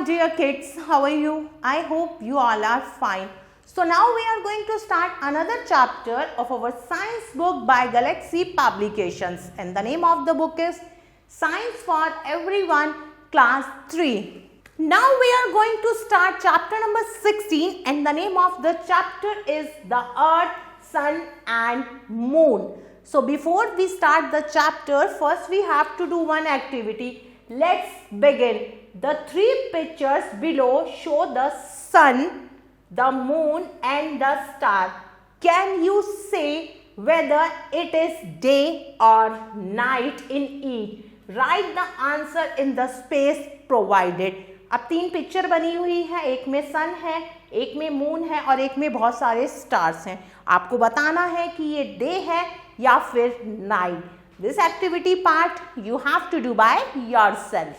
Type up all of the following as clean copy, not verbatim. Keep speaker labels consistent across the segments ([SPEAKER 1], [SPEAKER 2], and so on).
[SPEAKER 1] dear kids, how are you? I hope you all are fine. So now we are going to start another chapter of our science book by Galaxy Publications, and the name of the book is Science for Everyone, Class 3. Now we are going to start chapter number 16, and the name of the chapter is the Earth, Sun and Moon. So before we start the chapter, first we have to do one activity. Let's begin. The three pictures below show the sun, the moon and the star. Can you say whether it is day or night in each? Write the answer in the space provided. अब तीन picture बनी हुई है, एक में सन है, एक में मून है और एक में बहुत सारे स्टार्स हैं. आपको बताना है कि ये डे है या फिर night. This activity part you have to do by yourself.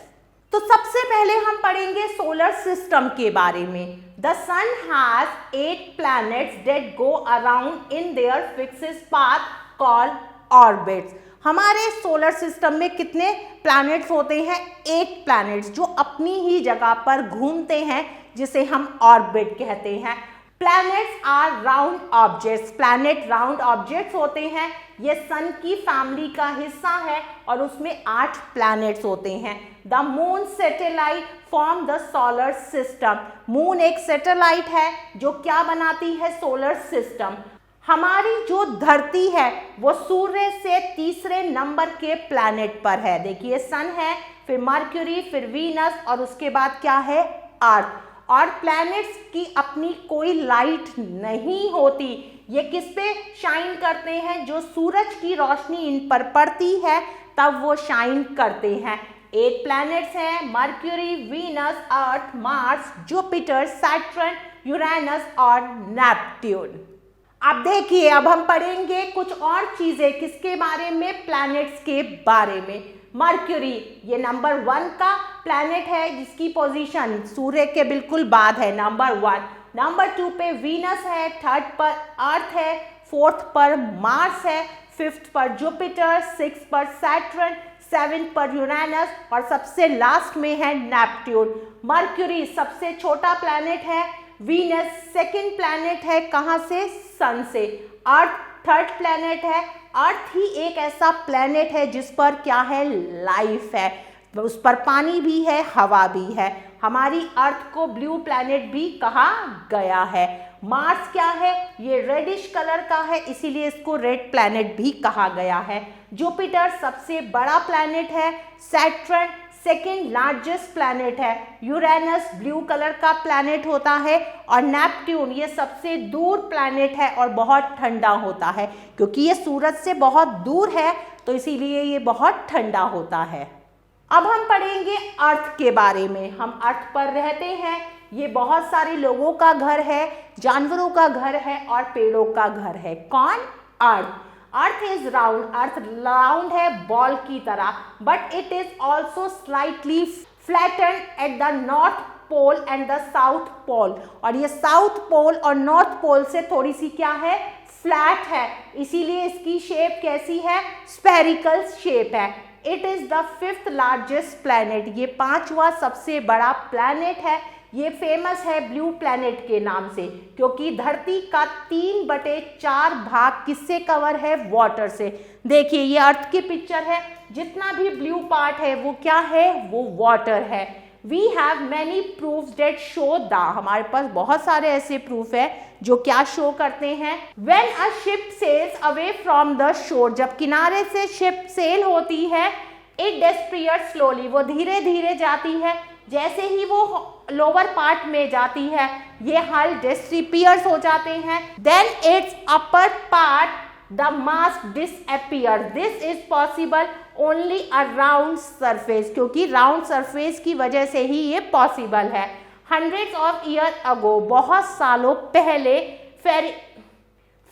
[SPEAKER 1] तो सबसे पहले हम पढ़ेंगे सोलर सिस्टम के बारे में. The sun has 8 planets that go around in their fixed path called orbits. हमारे सोलर सिस्टम में कितने प्लैनेट्स होते हैं? 8 planets जो अपनी ही जगह पर घूमते हैं, जिसे हम ऑर्बिट कहते हैं. Planets are round objects. Planet round objects होते हैं. ये सन की फैमिली का हिस्सा है और उसमें 8 प्लैनेट्स होते हैं. The moon satellite form the solar system. Moon एक सैटेलाइट है जो क्या बनाती है? Solar system. हमारी जो धरती है वो सूर्य से तीसरे नंबर के प्लैनेट पर है. देखिए सन है, फिर मर्क्यूरी, फिर वीनस और उसके बाद क्या है? अर्थ. और प्लैनेट्स की अपनी कोई लाइट नहीं होती. ये किस पे शाइन करते हैं? जो सूरज की रोशनी इन पर पड़ती है तब वो शाइन करते हैं. 8 प्लैनेट्स हैं: मर्क्यूरी, वीनस, अर्थ, मार्स, जुपिटर, सैटर्न, यूरेनस और नेपट्यून. अब देखिए, अब हम पढ़ेंगे कुछ और चीजें. किसके बारे में? प्लैनेट्स के बारे में. मर्क्यूरी ये नंबर 1 का प्लैनेट है जिसकी पोजीशन सूर्य के बिल्कुल बाद है, नंबर 1. नंबर 2 पे वीनस है, 3rd पर अर्थ है, 4th पर मार्स है, 5th पर जुपिटर, 6th पर सैटर्न, 7th पर यूरेनस और सबसे लास्ट में है नेपट्यून. मर्क्यूरी सबसे छोटा प्लैनेट है. वीनस सेकंड प्लैनेट है. कहां से? सन से. अर्थ 3rd प्लैनेट है. अर्थ ही एक ऐसा प्लैनेट है जिस पर क्या है? लाइफ है. उस पर पानी भी है, हवा भी है. हमारी अर्थ को ब्लू प्लैनेट भी कहा गया है. मार्स क्या है? ये रेडिश कलर का है, इसीलिए इसको रेड प्लैनेट भी कहा गया है. जुपिटर सबसे बड़ा प्लैनेट है. सैटर्न सेकेंड लार्जेस्ट प्लैनेट है. यूरेनस ब्लू कलर का प्लैनेट होता है और नेपट्यून ये सबसे दूर प्लैनेट है और बहुत ठंडा होता है. क्योंकि ये सूरज से बहुत दूर है तो इसीलिए ये बहुत ठंडा होता है. अब हम पढ़ेंगे अर्थ के बारे में. हम अर्थ पर रहते हैं. ये बहुत सारे लोगों का घर है, जानवरों का घर है और पेड़ों का घर है. कौन? Earth. Earth is round. Earth round है बॉल की तरह, but it is also slightly flatten at the north pole and the south pole. और ये साउथ पोल और नॉर्थ पोल से थोड़ी सी क्या है? फ्लैट है. इसीलिए इसकी शेप कैसी है? स्फेरिकल शेप है. It is the 5th largest planet. ये 5वां सबसे बड़ा प्लैनेट है. ये फेमस है ब्लू प्लैनेट के नाम से क्योंकि धरती का 3/4 भाग किससे कवर है? वाटर से. देखिए ये अर्थ की पिक्चर है. जितना भी ब्लू पार्ट है वो क्या है? वो वाटर है. We have many proofs that show the. हमारे पास बहुत सारे ऐसे प्रूफ है जो क्या शो करते हैं? When a ship sails away from the shore. जब किनारे से शिप सेल होती है, इट डिस्पियर्स स्लोली. वो धीरे धीरे जाती है. जैसे ही वो लोअर पार्ट में जाती है ये हल डिसअपीयर्स हो जाते हैं. Then its upper part the mast disappear. This is possible only a round surface. क्योंकि राउंड सरफेस की वजह से ही ये पॉसिबल है. हंड्रेड्स ऑफ ईयर अगो, बहुत सालों पहले,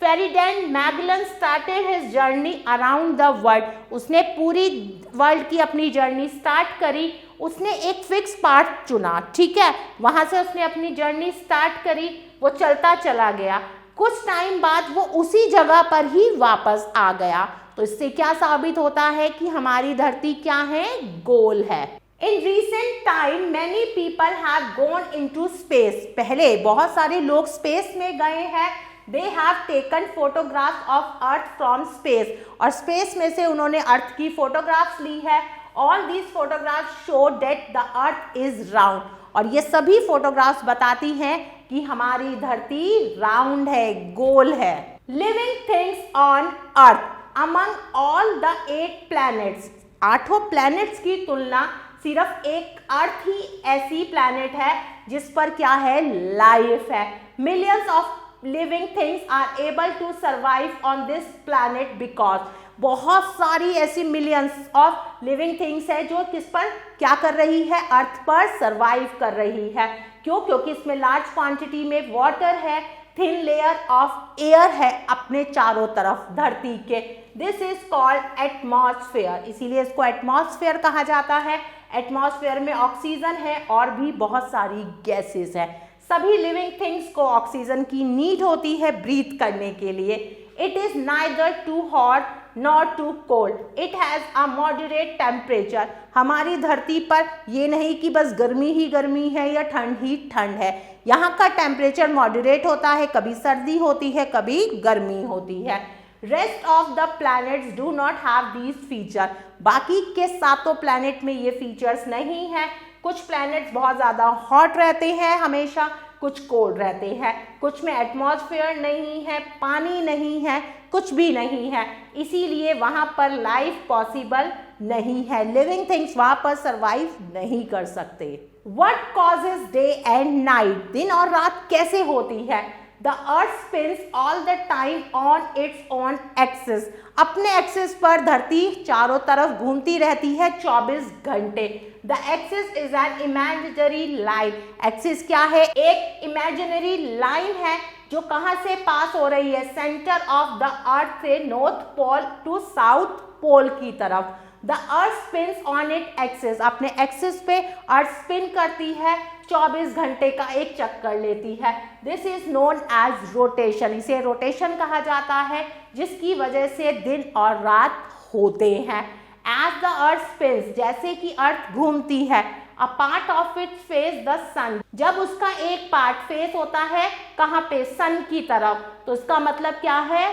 [SPEAKER 1] Ferdinand Magellan started his journey around the world. उसने पूरी वर्ल्ड की अपनी जर्नी स्टार्ट करी. उसने एक फिक्स पार्ट चुना, ठीक है, वहां से उसने अपनी जर्नी स्टार्ट करी. वो चलता चला गया. कुछ टाइम बाद वो उसी जगह पर ही वापस आ गया. तो इससे क्या साबित होता है कि हमारी धरती क्या है? गोल है. In recent time, many people have gone into space. पहले बहुत सारे लोग स्पेस में गए हैं. They have taken photographs of Earth from space. और स्पेस में से उन्होंने अर्थ की फोटोग्राफ्स ली है. All these photographs show that the Earth is round. और ये सभी फोटोग्राफ्स बताती हैं कि हमारी धरती राउंड है, गोल है. Living things on Earth. Among all the 8 planets. 8 planets की तुलना सिर्फ एक अर्थ ही ऐसी प्लैनेट है जिस पर क्या है, लाइफ है. Millions of living things are able to survive on this planet because बहुत सारी ऐसी मिलियंस ऑफ लिविंग थिंग्स है जो किस पर क्या कर रही है, अर्थ पर सर्वाइव कर रही है. क्यों? क्योंकि इसमें लार्ज क्वांटिटी में वाटर है, थिन लेयर ऑफ एयर है अपने चारों तरफ धरती के. This is called atmosphere. इसीलिए इसको एटमॉस्फेयर कहा जाता है. एटमॉस्फेयर में ऑक्सीजन है और भी बहुत सारी गैसेस है. सभी लिविंग थिंग्स को ऑक्सीजन की नीड होती है ब्रीथ करने के लिए. It is neither too hot not too cold. It has a moderate temperature. हमारी धरती पर ये नहीं कि बस गर्मी ही गर्मी है या ठंड ही ठंड है. यहाँ का टेम्परेचर मॉडरेट होता है, कभी सर्दी होती है, कभी गर्मी होती है. Rest of the planets do not have these feature. बाकी के 7 प्लैनेट में ये फीचर्स नहीं है. कुछ प्लैनेट्स बहुत ज़्यादा हॉट रहते हैं हमेशा, कुछ कोल्ड रहते हैं, कुछ में एटमॉस्फेयर नहीं है, पानी नहीं है, कुछ भी नहीं है. इसीलिए वहाँ पर लाइफ पॉसिबल नहीं है. लिविंग थिंग्स वहाँ पर सर्वाइव नहीं कर सकते. What causes day and night? दिन और रात कैसे होती है? The earth spins all the time on its own axis. अपने एक्सिस पर धरती चारों तरफ घूमती रहती है 24 घंटे. The axis is an imaginary line. Axis क्या है? एक इमेजिनरी लाइन है जो कहाँ से पास हो रही है, सेंटर ऑफ द अर्थ से north pole to south pole की तरफ. The earth spins on it axis. अपने एक्सिस पे अर्थ स्पिन करती है, 24 घंटे का एक चक्कर लेती है. This is known as rotation. इसे रोटेशन कहा जाता है जिसकी वजह से दिन और रात होते हैं. एज द अर्थ स्पिन्स, जैसे कि अर्थ घूमती है, a part of it face the sun. जब उसका एक पार्ट फेस होता है कहाँ पे, सन की तरफ, तो इसका मतलब क्या है,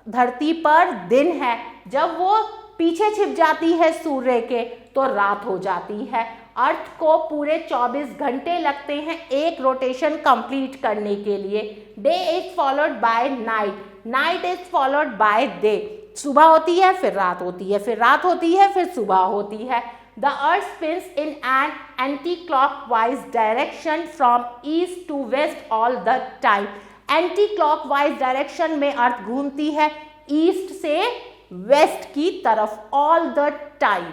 [SPEAKER 1] धरती पर दिन है. जब वो पीछे छिप जाती है सूर्य के तो रात हो जाती है. अर्थ को पूरे 24 घंटे लगते हैं एक रोटेशन कंप्लीट करने के लिए. Day is followed by night. Night is followed by day. सुबह होती है, फिर रात होती है, फिर रात होती है, फिर सुबह होती है. The earth spins in an anti clockwise direction from east to west all the time. Anti clockwise direction में अर्थ घूमती है ईस्ट से वेस्ट की तरफ all the time.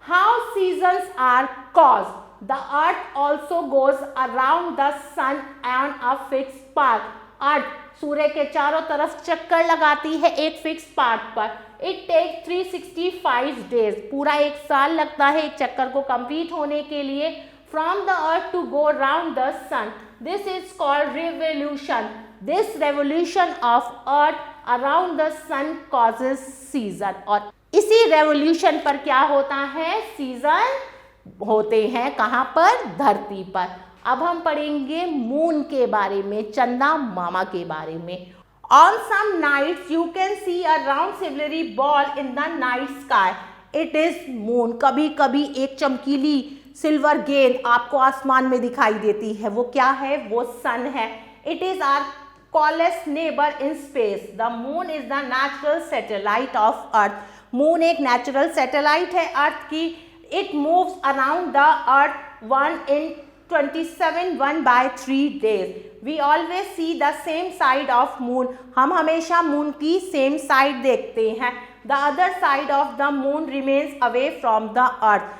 [SPEAKER 1] How seasons are caused. The earth also goes around the sun on a fix path. Earth सूर्य के चारों तरफ चक्कर लगाती है एक फिक्स पाथ पर. It take 365 days. पूरा एक साल लगता है एक चक्कर को कंप्लीट होने के लिए. From the earth to go round the sun. This is called revolution. This revolution of earth around the sun causes season. और इसी रेवोल्यूशन पर क्या होता है, सीजन होते हैं. कहाँ पर, धरती पर. अब हम पढ़ेंगे मून के बारे में, चंदा मामा के बारे में. On some nights you can see a round silvery ball in the night sky. It is moon. कभी कभी एक चमकीली सिल्वर गेंद आपको आसमान में दिखाई देती है. वो क्या है, वो सन है. It is our closest neighbor in space. The moon is the natural satellite of earth. Moon एक नेचुरल सैटेलाइट है अर्थ की. It moves around the earth 1 in 27 1/3 days. We always see the same side of moon. हम हमेशा moon की same side देखते हैं. The other side of the moon remains away from the earth.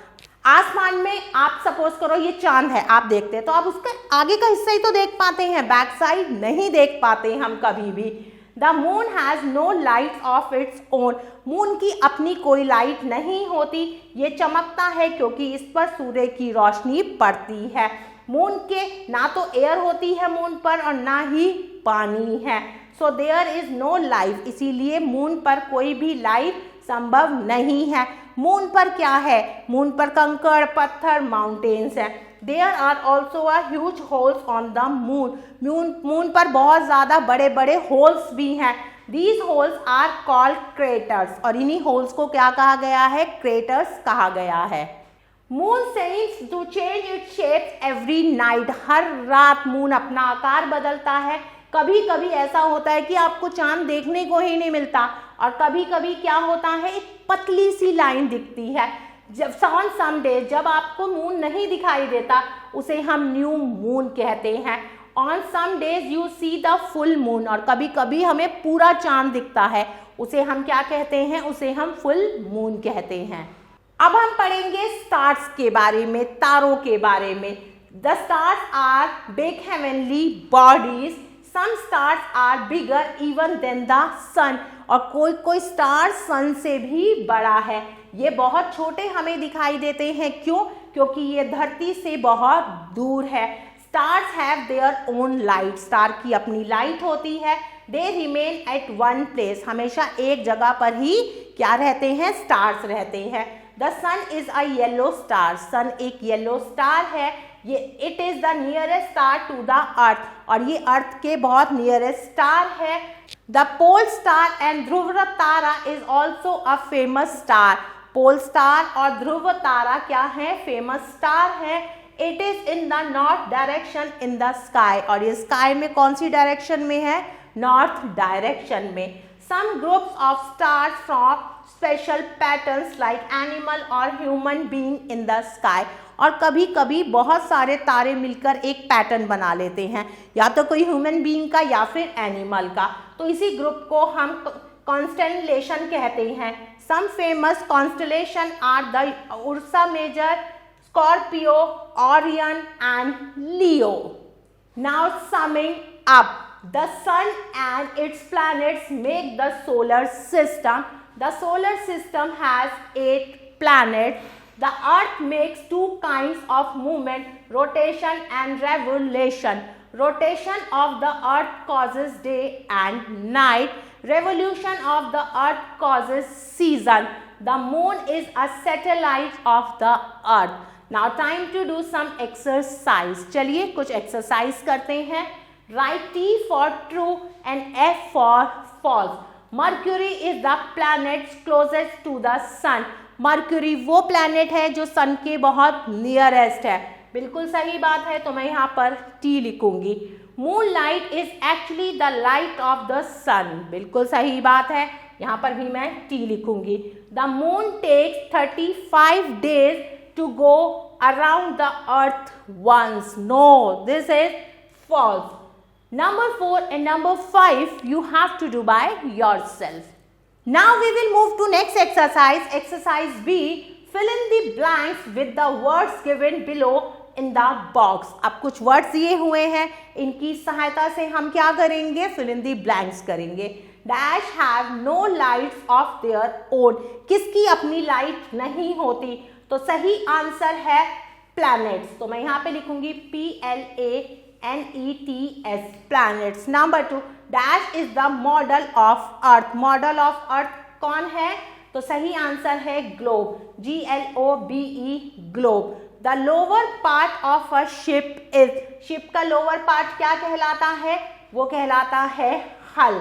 [SPEAKER 1] आसमान में आप सपोज करो ये चांद है, आप देखते हैं तो आप उसका आगे का हिस्सा ही तो देख पाते हैं, बैक साइड नहीं देख पाते हम कभी भी. The moon has no light of its own. Moon की अपनी कोई लाइट नहीं होती. ये चमकता है क्योंकि इस पर सूर्य की रोशनी पड़ती है. मून के ना तो एयर होती है मून पर और ना ही पानी है. So there is no life. इसीलिए मून पर कोई भी लाइफ संभव नहीं है। मून पर क्या है? मून पर कंकड़, पत्थर, माउंटेन्स है। There are also a huge holes on the moon. Moon पर बहुत ज़्यादा बड़े बड़े होल्स भी हैं। These holes are called craters, और इन्हीं होल्स को क्या कहा गया है? क्रेटर्स कहा गया है। Moon seems to change its shape every night. हर रात मून अपना आकार बदलता है। कभी कभी ऐसा होता है कि आपको चांद देखने को ही नहीं मिलता, और कभी कभी क्या होता है, एक पतली सी लाइन दिखती है। जब ऑन सम डे जब आपको मून नहीं दिखाई देता, उसे हम न्यू मून कहते हैं। On some days you see the full moon, और कभी कभी हमें पूरा चांद दिखता है, उसे हम क्या कहते हैं? उसे हम फुल मून कहते हैं। अब हम पढ़ेंगे स्टार्स के बारे में, तारों के बारे में। The stars are big heavenly bodies, some stars are bigger even than the sun, और कोई कोई स्टार सन से भी बड़ा है। ये बहुत छोटे हमें दिखाई देते हैं। क्यों? क्योंकि ये धरती से बहुत दूर है। Stars have their own light, star की अपनी लाइट होती है। They remain at one place, हमेशा एक जगह पर ही क्या रहते हैं? स्टार्स रहते हैं। The sun is a yellow star, sun एक येलो स्टार है। ये it is the nearest star to the earth, और ये अर्थ के बहुत नियरेस्ट स्टार है। The pole star and Dhruv Tara is also a famous star. Pole star और ध्रुव तारा क्या है? फेमस स्टार है। It is in the north direction in the sky, और ये स्काई में कौन सी डायरेक्शन में है? नॉर्थ डायरेक्शन में। Some groups of stars form special patterns like animal or human being in the sky, और कभी कभी बहुत सारे तारे मिलकर एक पैटर्न बना लेते हैं, या तो कोई ह्यूमन बीइंग का या फिर एनिमल का। तो इसी ग्रुप को हम कॉन्स्टेलेशन कहते हैं। Some famous constellation are the Ursa Major, Scorpio, Orion and Leo. Now summing up, the sun and its planets make the solar system. The solar system has 8 planets. The earth makes two kinds of movement, rotation and revolution. Rotation of the earth causes day and night. Revolution of the earth causes season. The moon is a satellite of the earth. Now time to do some exercise. चलिए कुछ exercise करते हैं। Write T for true and F for false. Mercury is the planet closest to the sun. Mercury वो planet है जो sun के बहुत nearest है। बिल्कुल सही बात है, तो मैं यहाँ पर T लिखूंगी। Moonlight is actually the light of the sun. बिल्कुल सही बात है, यहाँ पर भी मैं T लिखूंगी। The moon takes 35 days to go around the earth once. No, this is false. Number 4 and number 5 you have to do by yourself. Now we will move to next exercise. Exercise B. Fill in the blanks with the words given below in the box. अब कुछ words दिए हुए हैं, इनकी सहायता से हम क्या करेंगे? Fill in the blanks करेंगे। Dash have no lights of their own. किसकी अपनी लाइट नहीं होती? तो सही आंसर है planets। तो मैं यहाँ पे लिखूंगी PLANETS, planets. Number 2, dash is the model of earth. Model of earth कौन है? तो सही आंसर है globe, GLOBE, globe. The lower part of a ship is, ship का lower part क्या कहलाता है? वो कहलाता है hull.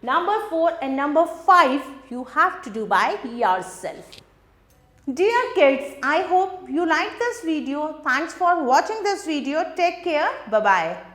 [SPEAKER 1] Number 4 and number 5 you have to do by yourself. Dear kids, I hope you like this video. Thanks for watching this video. Take care. Bye-bye.